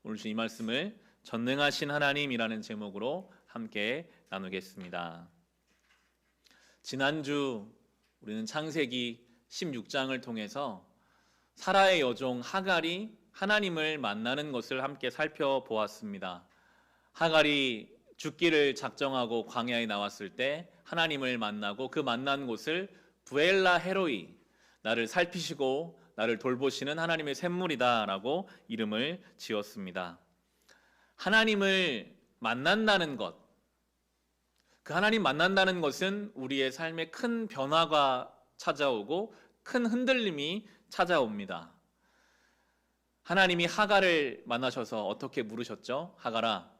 오늘 주신 이 말씀을 전능하신 하나님이라는 제목으로 함께 나누겠습니다. 지난주 우리는 창세기 16장을 통해서 사라의 여종 하갈이 하나님을 만나는 것을 함께 살펴보았습니다. 하갈이 죽기를 작정하고 광야에 나왔을 때 하나님을 만나고 그 만난 곳을 부엘라 헤로이, 나를 살피시고 나를 돌보시는 하나님의 샘물이다 라고 이름을 지었습니다. 하나님을 만난다는 것, 그 하나님 만난다는 것은 우리의 삶에 큰 변화가 찾아오고 큰 흔들림이 찾아옵니다. 하나님이 하갈을 만나셔서 어떻게 물으셨죠? 하갈아,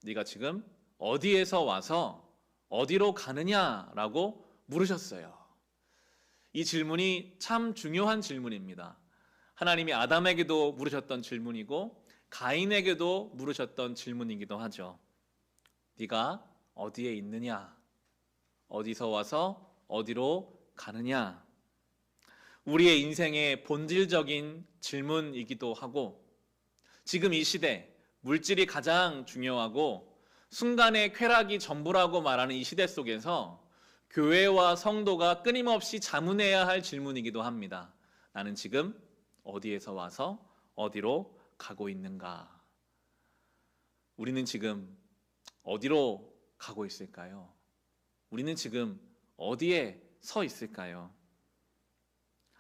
네가 지금 어디에서 와서 어디로 가느냐라고 물으셨어요. 이 질문이 참 중요한 질문입니다. 하나님이 아담에게도 물으셨던 질문이고 가인에게도 물으셨던 질문이기도 하죠. 네가 어디에 있느냐? 어디서 와서 어디로 가느냐? 우리의 인생의 본질적인 질문이기도 하고, 지금 이 시대 물질이 가장 중요하고 순간의 쾌락이 전부라고 말하는 이 시대 속에서 교회와 성도가 끊임없이 자문해야 할 질문이기도 합니다. 나는 지금 어디에서 와서 어디로 가고 있는가? 우리는 지금 어디로 가고 있을까요? 우리는 지금 어디에 서 있을까요?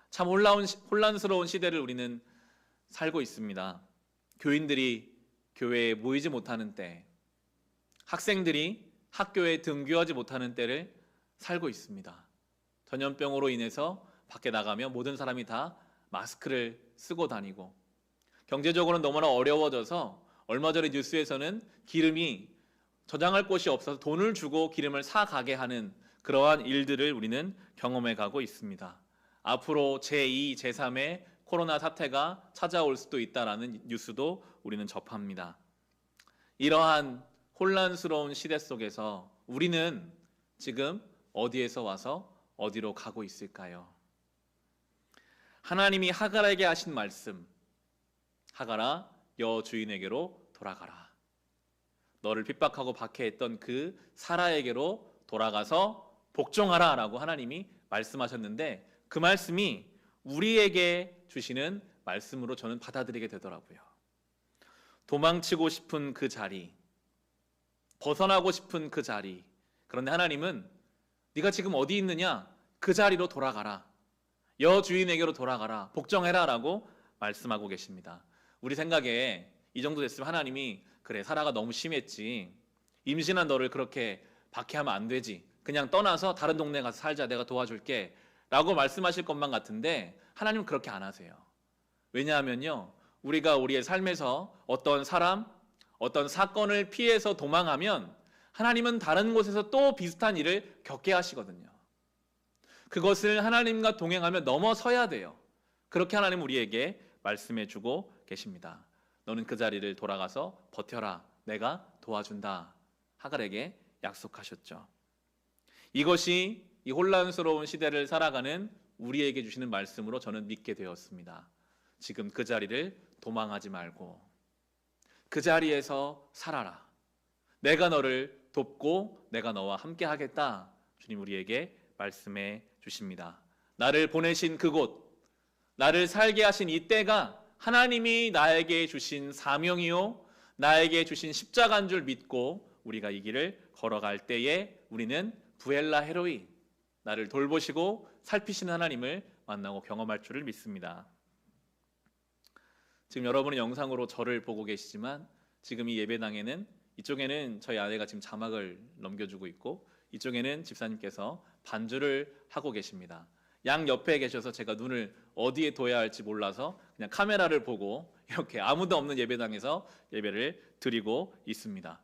참 혼란스러운 시대를 우리는 살고 있습니다. 교인들이 교회에 모이지 못하는 때, 학생들이 학교에 등교하지 못하는 때를 살고 있습니다. 전염병으로 인해서 밖에 나가면 모든 사람이 다 마스크를 쓰고 다니고, 경제적으로는 너무나 어려워져서 얼마 전에 뉴스에서는 기름이 저장할 곳이 없어서 돈을 주고 기름을 사가게 하는 그러한 일들을 우리는 경험해 가고 있습니다. 앞으로 제2, 제3의 코로나 사태가 찾아올 수도 있다라는 뉴스도 우리는 접합니다. 이러한 혼란스러운 시대 속에서 우리는 지금 어디에서 와서 어디로 가고 있을까요? 하나님이 하갈에게 하신 말씀, 하갈아, 여주인에게로 돌아가라. 너를 핍박하고 박해했던 그 사라에게로 돌아가서 복종하라 라고 하나님이 말씀하셨는데, 그 말씀이 우리에게 주시는 말씀으로 저는 받아들이게 되더라고요. 도망치고 싶은 그 자리, 벗어나고 싶은 그 자리, 그런데 하나님은 네가 지금 어디 있느냐? 그 자리로 돌아가라. 여주인에게로 돌아가라. 복종해라 라고 말씀하고 계십니다. 우리 생각에 이 정도 됐으면 하나님이 그래, 사라가 너무 심했지, 임신한 너를 그렇게 박해하면 안 되지, 그냥 떠나서 다른 동네 가서 살자, 내가 도와줄게 라고 말씀하실 것만 같은데 하나님은 그렇게 안 하세요. 왜냐하면요, 우리가 우리의 삶에서 어떤 사람, 어떤 사건을 피해서 도망하면 하나님은 다른 곳에서 또 비슷한 일을 겪게 하시거든요. 그것을 하나님과 동행하며 넘어서야 돼요. 그렇게 하나님은 우리에게 말씀해 주고 계십니다. 너는 그 자리를 돌아가서 버텨라. 내가 도와준다. 하갈에게 약속하셨죠. 이것이 이 혼란스러운 시대를 살아가는 우리에게 주시는 말씀으로 저는 믿게 되었습니다. 지금 그 자리를 도망하지 말고 그 자리에서 살아라. 내가 너를 돕고 내가 너와 함께 하겠다. 주님 우리에게 말씀해 주십니다. 나를 보내신 그곳, 나를 살게 하신 이 때가 하나님이 나에게 주신 사명이요, 나에게 주신 십자가인 줄 믿고 우리가 이 길을 걸어갈 때에 우리는 부엘라 헤로이, 나를 돌보시고 살피시는 하나님을 만나고 경험할 줄을 믿습니다. 지금 여러분은 영상으로 저를 보고 계시지만 지금 이 예배당에는, 이쪽에는 저희 아내가 지금 자막을 넘겨주고 있고 이쪽에는 집사님께서 반주를 하고 계십니다. 양 옆에 계셔서 제가 눈을 어디에 둬야 할지 몰라서 그냥 카메라를 보고 이렇게 아무도 없는 예배당에서 예배를 드리고 있습니다.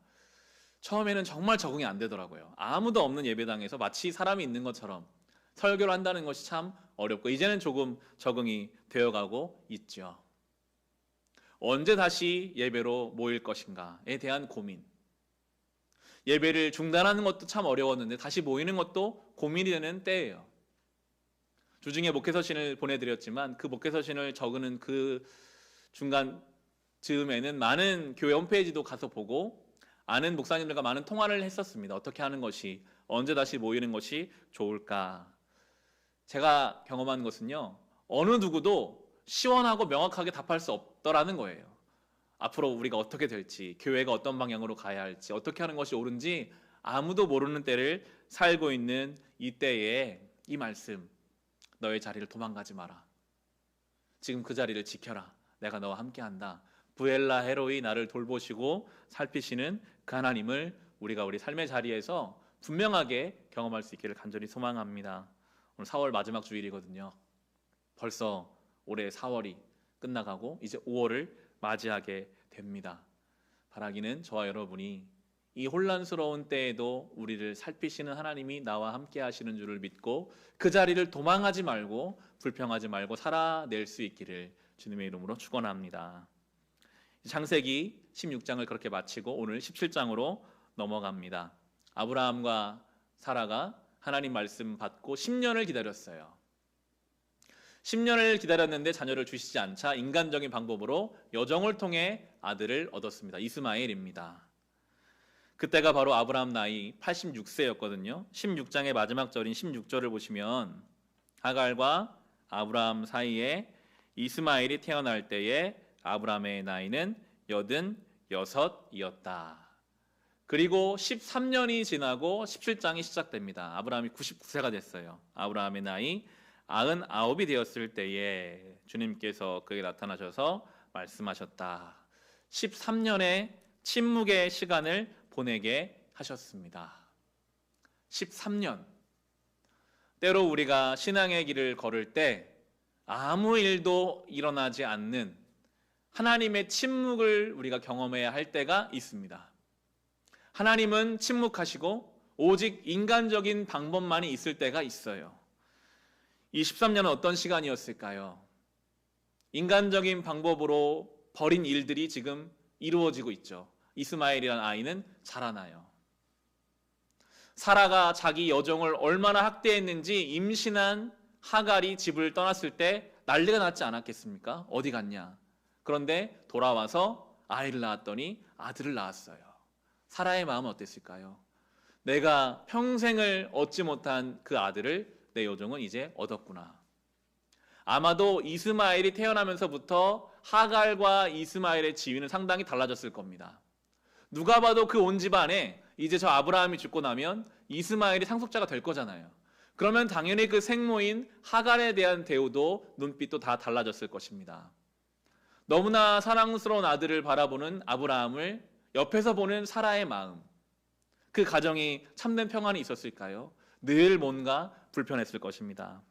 처음에는 정말 적응이 안 되더라고요. 아무도 없는 예배당에서 마치 사람이 있는 것처럼 설교를 한다는 것이 참 어렵고, 이제는 조금 적응이 되어가고 있죠. 언제 다시 예배로 모일 것인가에 대한 고민, 예배를 중단하는 것도 참 어려웠는데 다시 모이는 것도 고민이 되는 때예요. 주중에 목회서신을 보내드렸지만 그 목회서신을 적는 그 중간 즈음에는 많은 교회 홈페이지도 가서 보고 아는 목사님들과 많은 통화를 했었습니다. 어떻게 하는 것이, 언제 다시 모이는 것이 좋을까? 제가 경험한 것은요, 어느 누구도 시원하고 명확하게 답할 수 없더라는 거예요. 앞으로 우리가 어떻게 될지, 교회가 어떤 방향으로 가야 할지, 어떻게 하는 것이 옳은지 아무도 모르는 때를 살고 있는 이때에 이 말씀, 너의 자리를 도망가지 마라. 지금 그 자리를 지켜라. 내가 너와 함께한다. 부엘라 헤로이, 나를 돌보시고 살피시는 그 하나님을 우리가 우리 삶의 자리에서 분명하게 경험할 수 있기를 간절히 소망합니다. 오늘 4월 마지막 주일이거든요. 벌써 올해 4월이 끝나가고 이제 5월을 맞이하게 됩니다. 바라기는 저와 여러분이 이 혼란스러운 때에도 우리를 살피시는 하나님이 나와 함께 하시는 줄을 믿고 그 자리를 도망하지 말고 불평하지 말고 살아낼 수 있기를 주님의 이름으로 축원합니다. 창세기 16장을 그렇게 마치고 오늘 17장으로 넘어갑니다. 아브라함과 사라가 하나님 말씀 받고 10년을 기다렸어요. 10년을 기다렸는데 자녀를 주시지 않자 인간적인 방법으로 여정을 통해 아들을 얻었습니다. 이스마엘입니다. 그때가 바로 아브라함 나이 86세였거든요. 16장의 마지막 절인 16절을 보시면 하갈과 아브라함 사이에 이스마엘이 태어날 때에 아브라함의 나이는 86이었다. 그리고 13년이 지나고 17장이 시작됩니다. 아브라함이 99세가 됐어요. 아브라함의 나이 99이 되었을 때에 주님께서 그에게 나타나셔서 말씀하셨다. 13년의 침묵의 시간을 보내게 하셨습니다. 13년. 때로 우리가 신앙의 길을 걸을 때 아무 일도 일어나지 않는 하나님의 침묵을 우리가 경험해야 할 때가 있습니다. 하나님은 침묵하시고 오직 인간적인 방법만이 있을 때가 있어요. 이 13년은 어떤 시간이었을까요? 인간적인 방법으로 벌인 일들이 지금 이루어지고 있죠. 이스마엘이라는 아이는 자라나요. 사라가 자기 여종을 얼마나 학대했는지 임신한 하갈이 집을 떠났을 때 난리가 났지 않았겠습니까? 어디 갔냐? 그런데 돌아와서 아이를 낳았더니 아들을 낳았어요. 사라의 마음은 어땠을까요? 내가 평생을 얻지 못한 그 아들을 내 여종은 이제 얻었구나. 아마도 이스마엘이 태어나면서부터 하갈과 이스마엘의 지위는 상당히 달라졌을 겁니다. 누가 봐도 그 온 집안에 이제 저 아브라함이 죽고 나면 이스마엘이 상속자가 될 거잖아요. 그러면 당연히 그 생모인 하갈에 대한 대우도 눈빛도 다 달라졌을 것입니다. 너무나 사랑스러운 아들을 바라보는 아브라함을 옆에서 보는 사라의 마음, 그 가정이 참된 평안이 있었을까요? 늘 뭔가 불편했을 것입니다.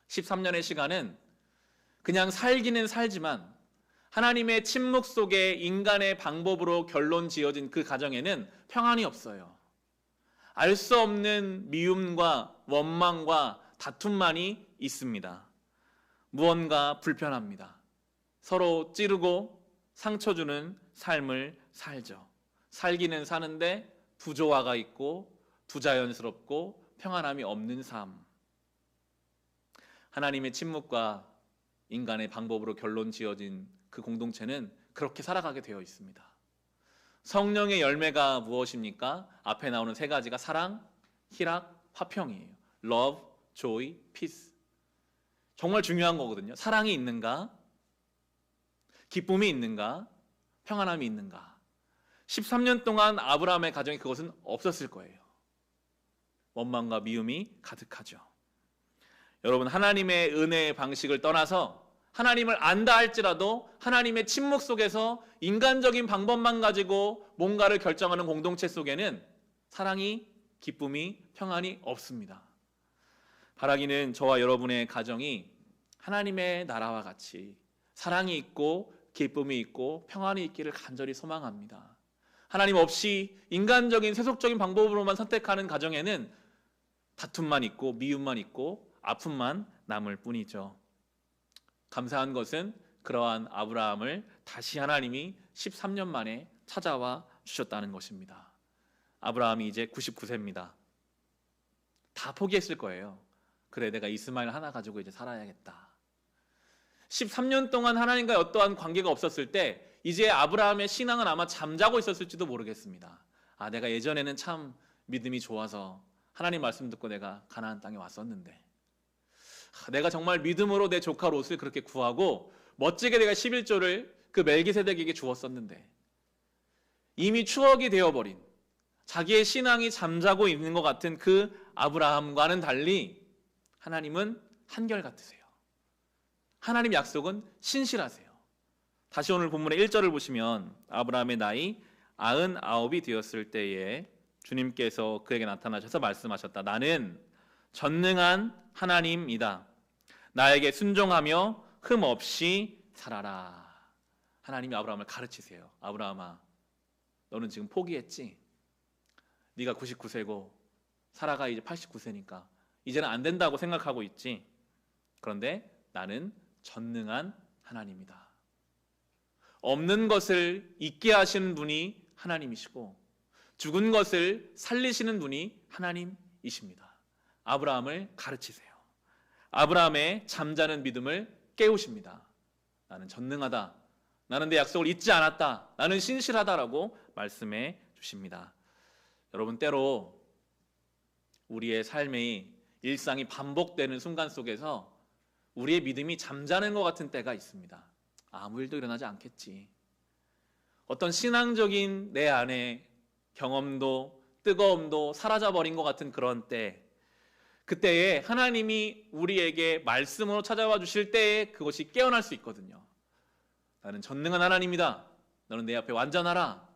13년의 시간은 그냥 살기는 살지만 하나님의 침묵 속에 인간의 방법으로 결론 지어진 그 가정에는 평안이 없어요. 알 수 없는 미움과 원망과 다툼만이 있습니다. 무언가 불편합니다. 서로 찌르고 상처 주는 삶을 살죠. 살기는 사는데 부조화가 있고 부자연스럽고 평안함이 없는 삶. 하나님의 침묵과 인간의 방법으로 결론 지어진 그 공동체는 그렇게 살아가게 되어 있습니다. 성령의 열매가 무엇입니까? 앞에 나오는 세 가지가 사랑, 희락, 화평이에요. Love, Joy, Peace. 정말 중요한 거거든요. 사랑이 있는가? 기쁨이 있는가? 평안함이 있는가? 13년 동안 아브라함의 가정에 그것은 없었을 거예요. 원망과 미움이 가득하죠. 여러분, 하나님의 은혜의 방식을 떠나서 하나님을 안다 할지라도 하나님의 침묵 속에서 인간적인 방법만 가지고 뭔가를 결정하는 공동체 속에는 사랑이, 기쁨이, 평안이 없습니다. 바라기는 저와 여러분의 가정이 하나님의 나라와 같이 사랑이 있고 기쁨이 있고 평안이 있기를 간절히 소망합니다. 하나님 없이 인간적인 세속적인 방법으로만 선택하는 가정에는 다툼만 있고 미움만 있고 아픔만 남을 뿐이죠. 감사한 것은 그러한 아브라함을 다시 하나님이 13년 만에 찾아와 주셨다는 것입니다. 아브라함이 이제 99세입니다. 다 포기했을 거예요. 그래, 내가 이스마엘 하나 가지고 이제 살아야겠다. 13년 동안 하나님과 어떠한 관계가 없었을 때 이제 아브라함의 신앙은 아마 잠자고 있었을지도 모르겠습니다. 내가 예전에는 참 믿음이 좋아서 하나님 말씀 듣고 내가 가나안 땅에 왔었는데, 내가 정말 믿음으로 내 조카 롯을 그렇게 구하고 멋지게 내가 11조를 그 멜기세덱에게 주었었는데, 이미 추억이 되어버린, 자기의 신앙이 잠자고 있는 것 같은 그 아브라함과는 달리 하나님은 한결같으세요. 하나님 약속은 신실하세요. 다시 오늘 본문의 1절을 보시면 아브라함의 나이 99이 되었을 때에 주님께서 그에게 나타나셔서 말씀하셨다. 나는 전능한 하나님이다. 나에게 순종하며 흠 없이 살아라. 하나님이 아브라함을 가르치세요. 아브라함아, 너는 지금 포기했지? 네가 99세고 사라가 이제 89세니까 이제는 안 된다고 생각하고 있지? 그런데 나는 전능한 하나님이다. 없는 것을 있게 하시는 분이 하나님이시고 죽은 것을 살리시는 분이 하나님이십니다. 아브라함을 가르치세요. 아브라함의 잠자는 믿음을 깨우십니다. 나는 전능하다. 나는 내 약속을 잊지 않았다. 나는 신실하다라고 말씀해 주십니다. 여러분, 때로 우리의 삶의 일상이 반복되는 순간 속에서 우리의 믿음이 잠자는 것 같은 때가 있습니다. 아무 일도 일어나지 않겠지. 어떤 신앙적인 내 안에 경험도 뜨거움도 사라져버린 것 같은 그런 때, 그때에 하나님이 우리에게 말씀으로 찾아와 주실 때에 그것이 깨어날 수 있거든요. 나는 전능한 하나님이다. 너는 내 앞에 완전하라.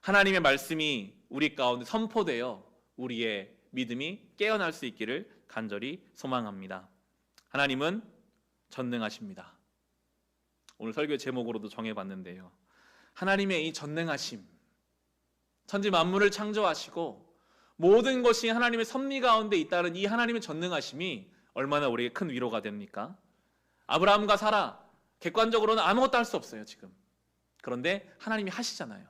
하나님의 말씀이 우리 가운데 선포되어 우리의 믿음이 깨어날 수 있기를 간절히 소망합니다. 하나님은 전능하십니다. 오늘 설교의 제목으로도 정해봤는데요. 하나님의 이 전능하심, 천지 만물을 창조하시고 모든 것이 하나님의 섭리 가운데 있다는 이 하나님의 전능하심이 얼마나 우리에게 큰 위로가 됩니까? 아브라함과 사라, 객관적으로는 아무것도 할 수 없어요, 지금. 그런데 하나님이 하시잖아요.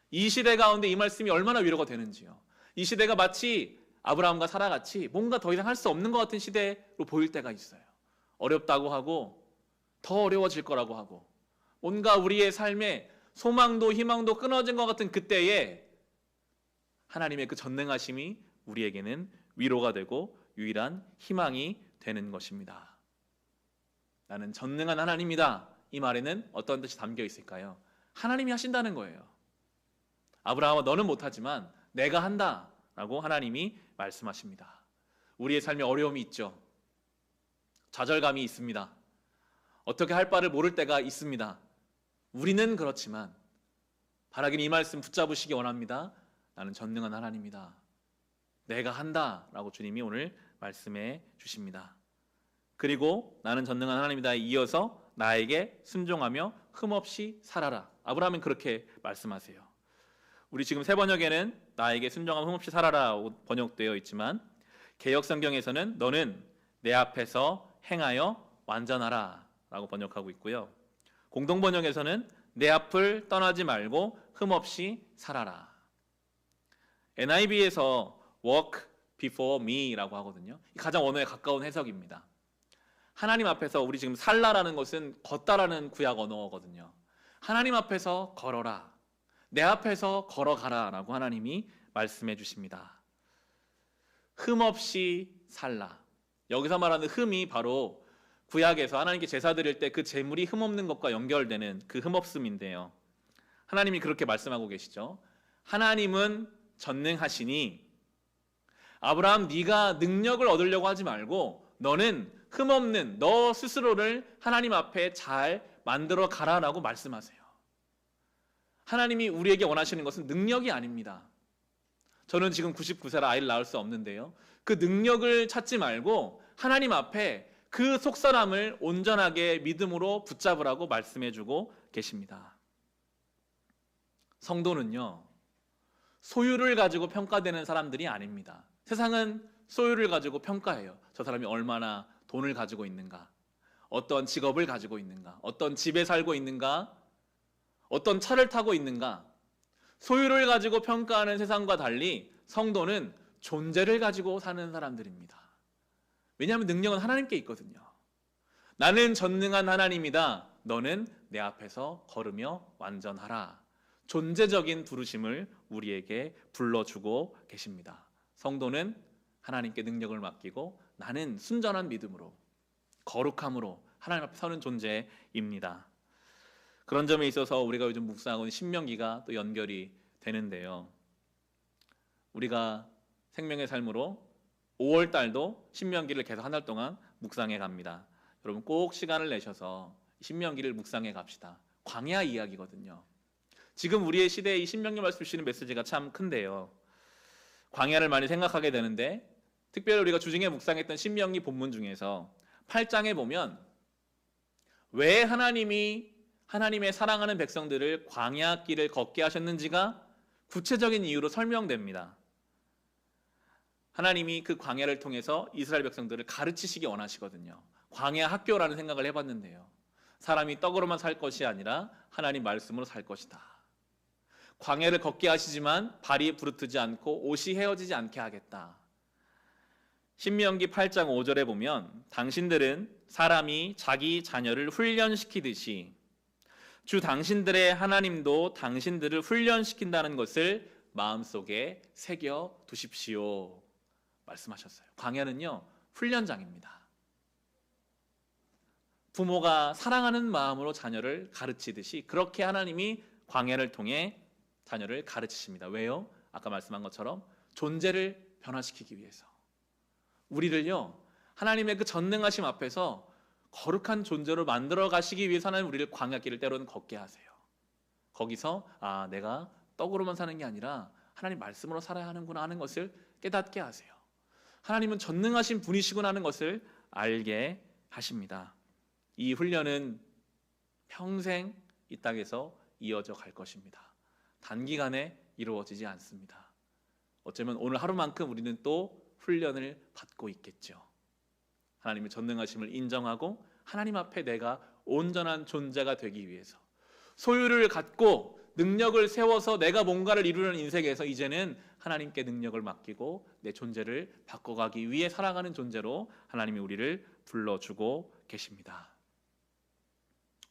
이 시대 가운데 이 말씀이 얼마나 위로가 되는지요. 이 시대가 마치 아브라함과 사라같이 뭔가 더 이상 할 수 없는 것 같은 시대로 보일 때가 있어요. 어렵다고 하고 더 어려워질 거라고 하고 뭔가 우리의 삶에 소망도 희망도 끊어진 것 같은 그때에 하나님의 그 전능하심이 우리에게는 위로가 되고 유일한 희망이 되는 것입니다. 나는 전능한 하나님이다. 이 말에는 어떤 뜻이 담겨 있을까요? 하나님이 하신다는 거예요. 아브라함아, 너는 못하지만 내가 한다 라고 하나님이 말씀하십니다. 우리의 삶에 어려움이 있죠. 좌절감이 있습니다. 어떻게 할 바를 모를 때가 있습니다. 우리는 그렇지만 바라긴 이 말씀 붙잡으시기 원합니다. 나는 전능한 하나님이다. 내가 한다 라고 주님이 오늘 말씀해 주십니다. 그리고 나는 전능한 하나님이다 이어서 나에게 순종하며 흠없이 살아라. 아브라함은 그렇게 말씀하세요. 우리 지금 새 번역에는 나에게 순종하며 흠없이 살아라 번역되어 있지만 개역성경에서는 너는 내 앞에서 행하여 완전하라 라고 번역하고 있고요. 공동번역에서는 내 앞을 떠나지 말고 흠없이 살아라. NIV에서 walk before me 라고 하거든요. 가장 언어에 가까운 해석입니다. 하나님 앞에서 우리 지금 살라라는 것은 걷다라는 구약 언어거든요. 하나님 앞에서 걸어라. 내 앞에서 걸어가라 라고 하나님이 말씀해 주십니다. 흠없이 살라. 여기서 말하는 흠이 바로 구약에서 하나님께 제사 드릴 때 그 제물이 흠없는 것과 연결되는 그 흠없음인데요. 하나님이 그렇게 말씀하고 계시죠. 하나님은 전능하시니 아브라함, 네가 능력을 얻으려고 하지 말고 너는 흠없는 너 스스로를 하나님 앞에 잘 만들어 가라라고 말씀하세요. 하나님이 우리에게 원하시는 것은 능력이 아닙니다. 저는 지금 99세라 아이를 낳을 수 없는데요. 그 능력을 찾지 말고 하나님 앞에 그 속사람을 온전하게 믿음으로 붙잡으라고 말씀해주고 계십니다. 성도는요, 소유를 가지고 평가되는 사람들이 아닙니다. 세상은 소유를 가지고 평가해요. 저 사람이 얼마나 돈을 가지고 있는가, 어떤 직업을 가지고 있는가, 어떤 집에 살고 있는가, 어떤 차를 타고 있는가. 소유를 가지고 평가하는 세상과 달리 성도는 존재를 가지고 사는 사람들입니다. 왜냐하면 능력은 하나님께 있거든요. 나는 전능한 하나님이다. 너는 내 앞에서 걸으며 완전하라. 존재적인 부르심을 우리에게 불러주고 계십니다. 성도는 하나님께 능력을 맡기고 나는 순전한 믿음으로 거룩함으로 하나님 앞에 서는 존재입니다. 그런 점에 있어서 우리가 요즘 묵상하고 있는 신명기가 또 연결이 되는데요. 우리가 생명의 삶으로 5월 달도 신명기를 계속 한 달 동안 묵상해 갑니다. 여러분 꼭 시간을 내셔서 신명기를 묵상해 갑시다. 광야 이야기거든요. 지금 우리의 시대에 이 신명기 말씀 주시는 메시지가 참 큰데요. 광야를 많이 생각하게 되는데 특별히 우리가 주중에 묵상했던 신명기 본문 중에서 8장에 보면 왜 하나님이 하나님의 사랑하는 백성들을 광야 길을 걷게 하셨는지가 구체적인 이유로 설명됩니다. 하나님이 그 광야를 통해서 이스라엘 백성들을 가르치시기 원하시거든요. 광야 학교라는 생각을 해봤는데요. 사람이 떡으로만 살 것이 아니라 하나님 말씀으로 살 것이다. 광야를 걷게 하시지만 발이 부르트지 않고 옷이 헤어지지 않게 하겠다. 신명기 8장 5절에 보면 당신들은 사람이 자기 자녀를 훈련시키듯이 주 당신들의 하나님도 당신들을 훈련시킨다는 것을 마음속에 새겨 두십시오. 말씀하셨어요. 광야는요, 훈련장입니다. 부모가 사랑하는 마음으로 자녀를 가르치듯이 그렇게 하나님이 광야를 통해 자녀를 가르치십니다. 왜요? 아까 말씀한 것처럼 존재를 변화시키기 위해서. 우리를요, 하나님의 그 전능하심 앞에서 거룩한 존재로 만들어 가시기 위해서 하나님 우리를 광야길을 때로는 걷게 하세요. 거기서 내가 떡으로만 사는 게 아니라 하나님 말씀으로 살아야 하는구나 하는 것을 깨닫게 하세요. 하나님은 전능하신 분이시구나 하는 것을 알게 하십니다. 이 훈련은 평생 이 땅에서 이어져 갈 것입니다. 단기간에 이루어지지 않습니다. 어쩌면 오늘 하루만큼 우리는 또 훈련을 받고 있겠죠. 하나님의 전능하심을 인정하고 하나님 앞에 내가 온전한 존재가 되기 위해서 소유를 갖고 능력을 세워서 내가 뭔가를 이루려는 인생에서 이제는 하나님께 능력을 맡기고 내 존재를 바꿔가기 위해 살아가는 존재로 하나님이 우리를 불러주고 계십니다.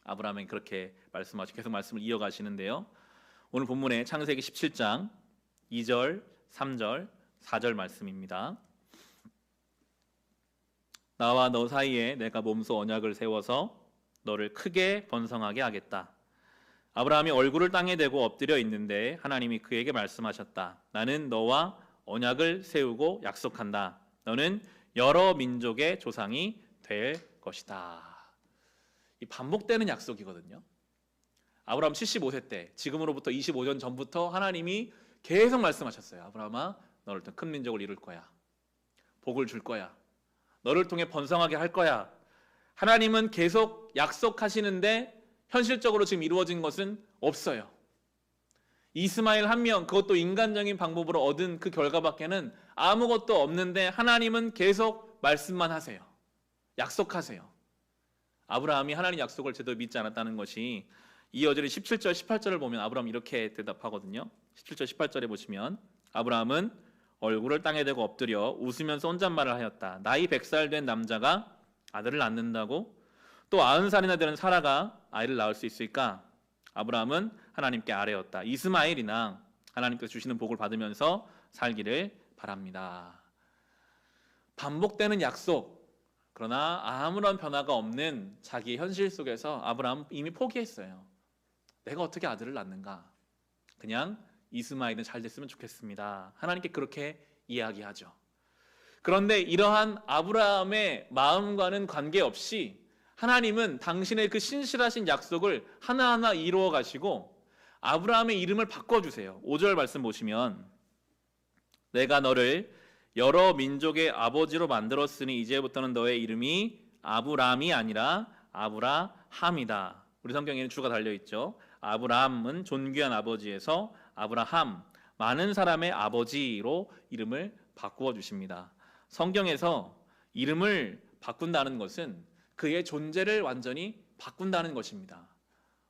아브라함은 그렇게 말씀하시고 계속 말씀을 이어가시는데요. 오늘 본문의 창세기 17장 2절, 3절, 4절 말씀입니다. 나와 너 사이에 내가 몸소 언약을 세워서 너를 크게 번성하게 하겠다. 아브라함이 얼굴을 땅에 대고 엎드려 있는데 하나님이 그에게 말씀하셨다. 나는 너와 언약을 세우고 약속한다. 너는 여러 민족의 조상이 될 것이다. 이 반복되는 약속이거든요. 아브라함 75세 때 지금으로부터 25년 전부터 하나님이 계속 말씀하셨어요. 아브라함아, 너를 통해 큰 민족을 이룰 거야. 복을 줄 거야. 너를 통해 번성하게 할 거야. 하나님은 계속 약속하시는데 현실적으로 지금 이루어진 것은 없어요. 이스마엘 한 명, 그것도 인간적인 방법으로 얻은 그 결과밖에는 아무것도 없는데 하나님은 계속 말씀만 하세요. 약속하세요. 아브라함이 하나님 약속을 제대로 믿지 않았다는 것이 이어지는 17절, 18절을 보면 아브라함이 이렇게 대답하거든요. 17절, 18절에 보시면 아브라함은 얼굴을 땅에 대고 엎드려 웃으면서 혼잣말을 하였다. 나이 100살 된 남자가 아들을 낳는다고? 또 90살이나 되는 사라가 아이를 낳을 수 있을까? 아브라함은 하나님께 아뢰었다. 이스마엘이나 하나님께서 주시는 복을 받으면서 살기를 바랍니다. 반복되는 약속, 그러나 아무런 변화가 없는 자기의 현실 속에서 아브라함은 이미 포기했어요. 내가 어떻게 아들을 낳는가? 그냥 이스마엘은 잘 됐으면 좋겠습니다. 하나님께 그렇게 이야기하죠. 그런데 이러한 아브라함의 마음과는 관계없이 하나님은 당신의 그 신실하신 약속을 하나하나 이루어 가시고 아브라함의 이름을 바꿔주세요. 5절 말씀 보시면 내가 너를 여러 민족의 아버지로 만들었으니 이제부터는 너의 이름이 아브람이 아니라 아브라함이다. 우리 성경에는 주가 달려있죠. 아브라함은 존귀한 아버지에서 아브라함, 많은 사람의 아버지로 이름을 바꾸어 주십니다. 성경에서 이름을 바꾼다는 것은 그의 존재를 완전히 바꾼다는 것입니다.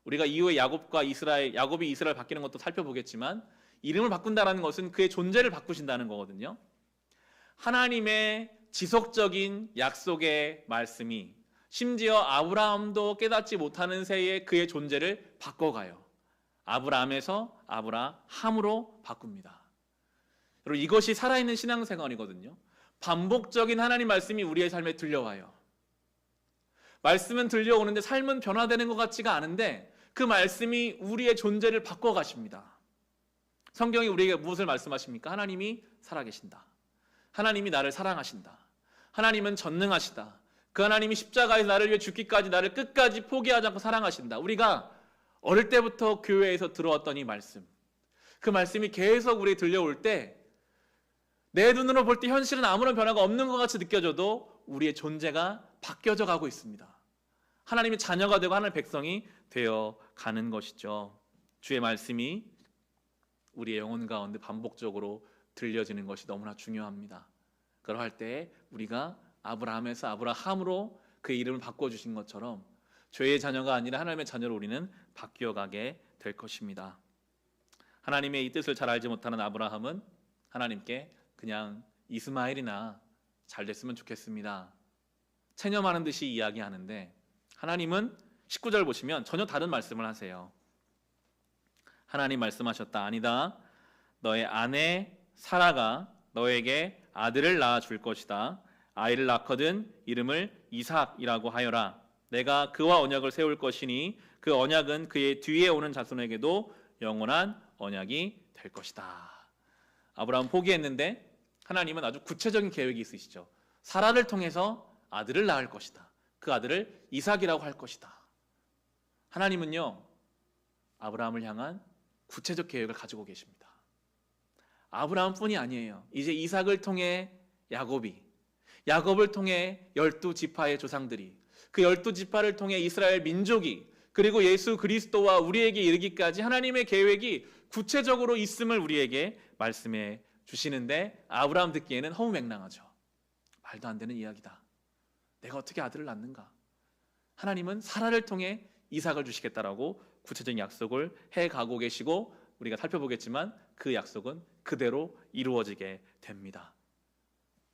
우리가 이후에 야곱이 이스라엘 바뀌는 것도 살펴보겠지만 이름을 바꾼다는 것은 그의 존재를 바꾸신다는 거거든요. 하나님의 지속적인 약속의 말씀이 심지어 아브라함도 깨닫지 못하는 새에 그의 존재를 바꿔가요. 아브라함에서 아브라함으로 바꿉니다. 여러분, 이것이 살아있는 신앙생활이거든요. 반복적인 하나님 말씀이 우리의 삶에 들려와요. 말씀은 들려오는데 삶은 변화되는 것 같지가 않은데 그 말씀이 우리의 존재를 바꿔가십니다. 성경이 우리에게 무엇을 말씀하십니까? 하나님이 살아계신다. 하나님이 나를 사랑하신다. 하나님은 전능하시다. 그 하나님이 십자가에서 나를 위해 죽기까지 나를 끝까지 포기하지 않고 사랑하신다. 우리가 어릴 때부터 교회에서 들어왔던 이 말씀, 그 말씀이 계속 우리에게 들려올 때 내 눈으로 볼 때 현실은 아무런 변화가 없는 것 같이 느껴져도 우리의 존재가 바뀌어져 가고 있습니다. 하나님의 자녀가 되고 하나님의 백성이 되어 가는 것이죠. 주의 말씀이 우리의 영혼 가운데 반복적으로 들려지는 것이 너무나 중요합니다. 그러할 때 우리가 아브라함에서 아브라함으로 그의 이름을 바꿔주신 것처럼 죄의 자녀가 아니라 하나님의 자녀로 우리는 바뀌어가게 될 것입니다. 하나님의 이 뜻을 잘 알지 못하는 아브라함은 하나님께 그냥 이스마엘이나 잘 됐으면 좋겠습니다, 체념하는 듯이 이야기하는데 하나님은 19절 보시면 전혀 다른 말씀을 하세요. 하나님 말씀하셨다. 아니다. 너의 아내 사라가 너에게 아들을 낳아줄 것이다. 아이를 낳거든 이름을 이삭이라고 하여라. 내가 그와 언약을 세울 것이니 그 언약은 그의 뒤에 오는 자손에게도 영원한 언약이 될 것이다. 아브라함 포기했는데 하나님은 아주 구체적인 계획이 있으시죠. 사라를 통해서 아들을 낳을 것이다. 그 아들을 이삭이라고 할 것이다. 하나님은요, 아브라함을 향한 구체적 계획을 가지고 계십니다. 아브라함뿐이 아니에요. 이제 이삭을 통해 야곱을 통해 12지파의 조상들이, 그 12지파를 통해 이스라엘 민족이, 그리고 예수 그리스도와 우리에게 이르기까지 하나님의 계획이 구체적으로 있음을 우리에게 말씀해 주시는데 아브라함 듣기에는 허무맹랑하죠. 말도 안 되는 이야기다. 내가 어떻게 아들을 낳는가? 하나님은 사라를 통해 이삭을 주시겠다라고 구체적인 약속을 해가고 계시고 우리가 살펴보겠지만 그 약속은 그대로 이루어지게 됩니다.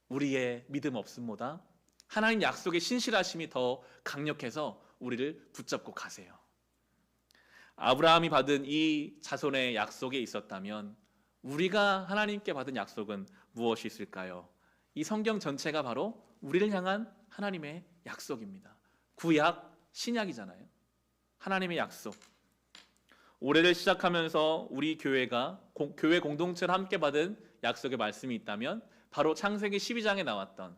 우리의 믿음 없음보다 하나님 약속의 신실하심이 더 강력해서 우리를 붙잡고 가세요. 아브라함이 받은 이 자손의 약속에 있었다면 우리가 하나님께 받은 약속은 무엇이 있을까요? 이 성경 전체가 바로 우리를 향한 하나님의 약속입니다. 구약, 신약이잖아요. 하나님의 약속. 올해를 시작하면서 우리 교회가 교회 공동체를 함께 받은 약속의 말씀이 있다면 바로 창세기 12장에 나왔던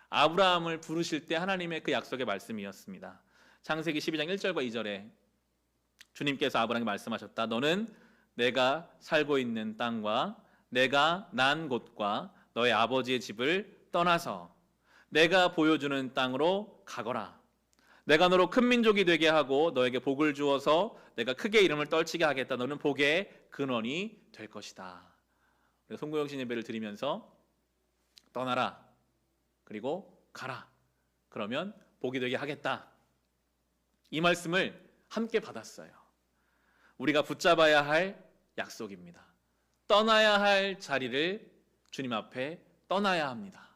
아브라함을 부르실 때 하나님의 그 약속의 말씀이었습니다. 창세기 12장 1절과 2절에 주님께서 아브라함에게 말씀하셨다. 너는 내가 살고 있는 땅과 내가 난 곳과 너의 아버지의 집을 떠나서 내가 보여주는 땅으로 가거라. 내가 너로 큰 민족이 되게 하고 너에게 복을 주어서 내가 크게 이름을 떨치게 하겠다. 너는 복의 근원이 될 것이다. 송구영신 예배를 드리면서 떠나라, 그리고 가라, 그러면 복이 되게 하겠다, 이 말씀을 함께 받았어요. 우리가 붙잡아야 할 약속입니다. 떠나야 할 자리를 주님 앞에 떠나야 합니다.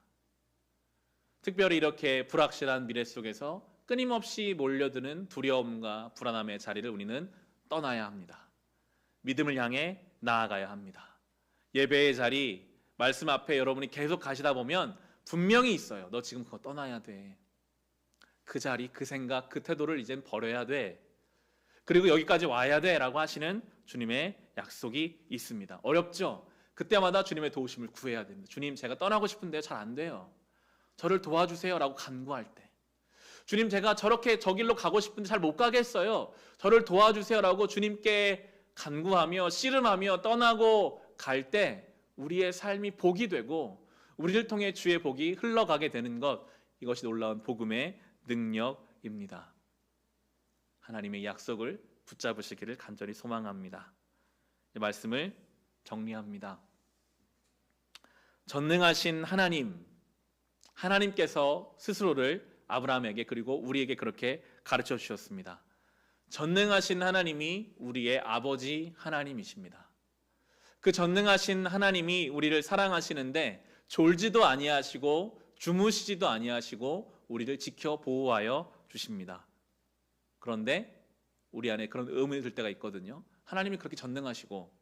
특별히 이렇게 불확실한 미래 속에서 끊임없이 몰려드는 두려움과 불안함의 자리를 우리는 떠나야 합니다. 믿음을 향해 나아가야 합니다. 예배의 자리, 말씀 앞에 여러분이 계속 가시다 보면 분명히 있어요. 너 지금 그거 떠나야 돼. 그 자리, 그 생각, 그 태도를 이젠 버려야 돼. 그리고 여기까지 와야 돼 라고 하시는 주님의 약속이 있습니다. 어렵죠? 그때마다 주님의 도우심을 구해야 됩니다. 주님, 제가 떠나고 싶은데 잘 안 돼요. 저를 도와주세요 라고 간구할 때, 주님, 제가 저렇게 저 길로 가고 싶은데 잘 못 가겠어요. 저를 도와주세요 라고 주님께 간구하며 씨름하며 떠나고 갈 때 우리의 삶이 복이 되고 우리를 통해 주의 복이 흘러가게 되는 것, 이것이 놀라운 복음의 능력입니다. 하나님의 약속을 붙잡으시기를 간절히 소망합니다. 이 말씀을 정리합니다. 전능하신 하나님께서 스스로를 아브라함에게 그리고 우리에게 그렇게 가르쳐 주셨습니다. 전능하신 하나님이 우리의 아버지 하나님이십니다. 그 전능하신 하나님이 우리를 사랑하시는데 졸지도 아니하시고 주무시지도 아니하시고 우리를 지켜 보호하여 주십니다. 그런데 우리 안에 그런 의문이 들 때가 있거든요. 하나님이 그렇게 전능하시고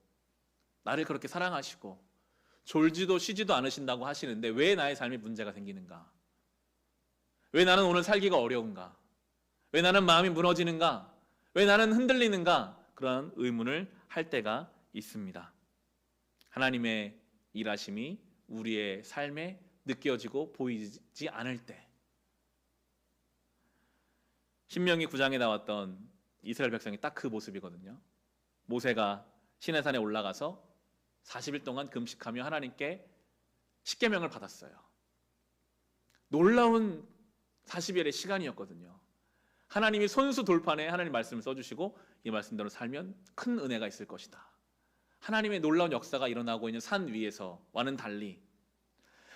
나를 그렇게 사랑하시고 졸지도 쉬지도 않으신다고 하시는데 왜 나의 삶에 문제가 생기는가? 왜 나는 오늘 살기가 어려운가? 왜 나는 마음이 무너지는가? 왜 나는 흔들리는가? 그런 의문을 할 때가 있습니다. 하나님의 일하심이 우리의 삶에 느껴지고 보이지 않을 때, 신명기 9장에 나왔던 이스라엘 백성이 딱 그 모습이거든요. 모세가 시내산에 올라가서 40일 동안 금식하며 하나님께 십계명을 받았어요. 놀라운 40일의 시간이었거든요. 하나님이 손수 돌판에 하나님 말씀을 써주시고 이 말씀대로 살면 큰 은혜가 있을 것이다. 하나님의 놀라운 역사가 일어나고 있는 산 위에서와는 달리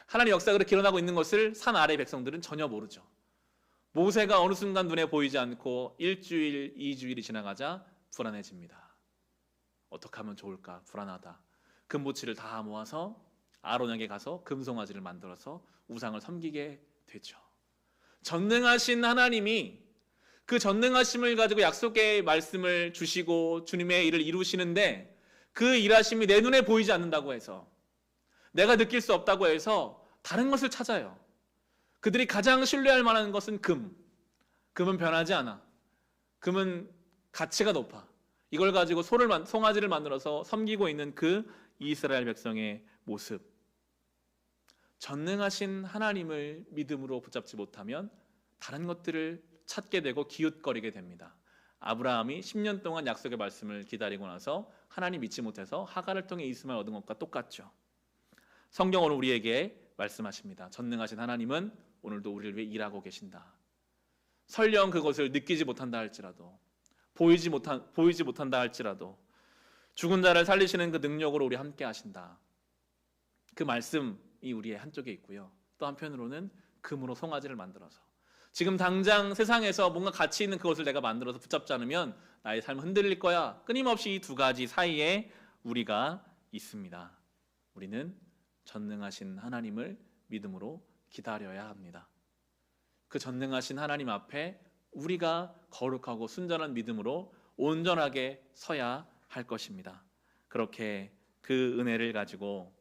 하나님의 역사가 그렇게 일어나고 있는 것을 산 아래 백성들은 전혀 모르죠. 모세가 어느 순간 눈에 보이지 않고 1주일, 2주일이 지나가자 불안해집니다. 어떻게 하면 좋을까? 불안하다. 금보치를 다 모아서 아론에게 가서 금송아지를 만들어서 우상을 섬기게 되죠. 전능하신 하나님이 그 전능하심을 가지고 약속의 말씀을 주시고 주님의 일을 이루시는데 그 일하심이 내 눈에 보이지 않는다고 해서, 내가 느낄 수 없다고 해서 다른 것을 찾아요. 그들이 가장 신뢰할 만한 것은 금. 금은 변하지 않아. 금은 가치가 높아. 이걸 가지고 송아지를 만들어서 섬기고 있는 그 이스라엘 백성의 모습. 전능하신 하나님을 믿음으로 붙잡지 못하면 다른 것들을 찾게 되고 기웃거리게 됩니다. 아브라함이 10년 동안 약속의 말씀을 기다리고 나서 하나님 믿지 못해서 하갈을 통해 이스마엘 얻은 것과 똑같죠. 성경은 우리에게 말씀하십니다. 전능하신 하나님은 오늘도 우리를 위해 일하고 계신다. 설령 그것을 느끼지 못한다 할지라도, 보이지 못한다 할지라도 죽은 자를 살리시는 그 능력으로 우리 함께 하신다. 그 말씀이 우리의 한쪽에 있고요. 또 한편으로는 금으로 송아지를 만들어서 지금 당장 세상에서 뭔가 가치 있는 그것을 내가 만들어서 붙잡지 않으면 나의 삶은 흔들릴 거야. 끊임없이 이 두 가지 사이에 우리가 있습니다. 우리는 전능하신 하나님을 믿음으로 기다려야 합니다. 그 전능하신 하나님 앞에 우리가 거룩하고 순전한 믿음으로 온전하게 서야 할 것입니다. 그렇게 그 은혜를 가지고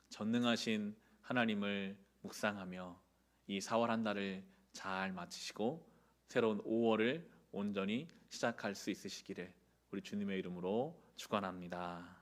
전능하신 하나님을 묵상하며 이 4월 한 달을 잘 마치시고 새로운 5월을 온전히 시작할 수 있으시기를 우리 주님의 이름으로 축원합니다.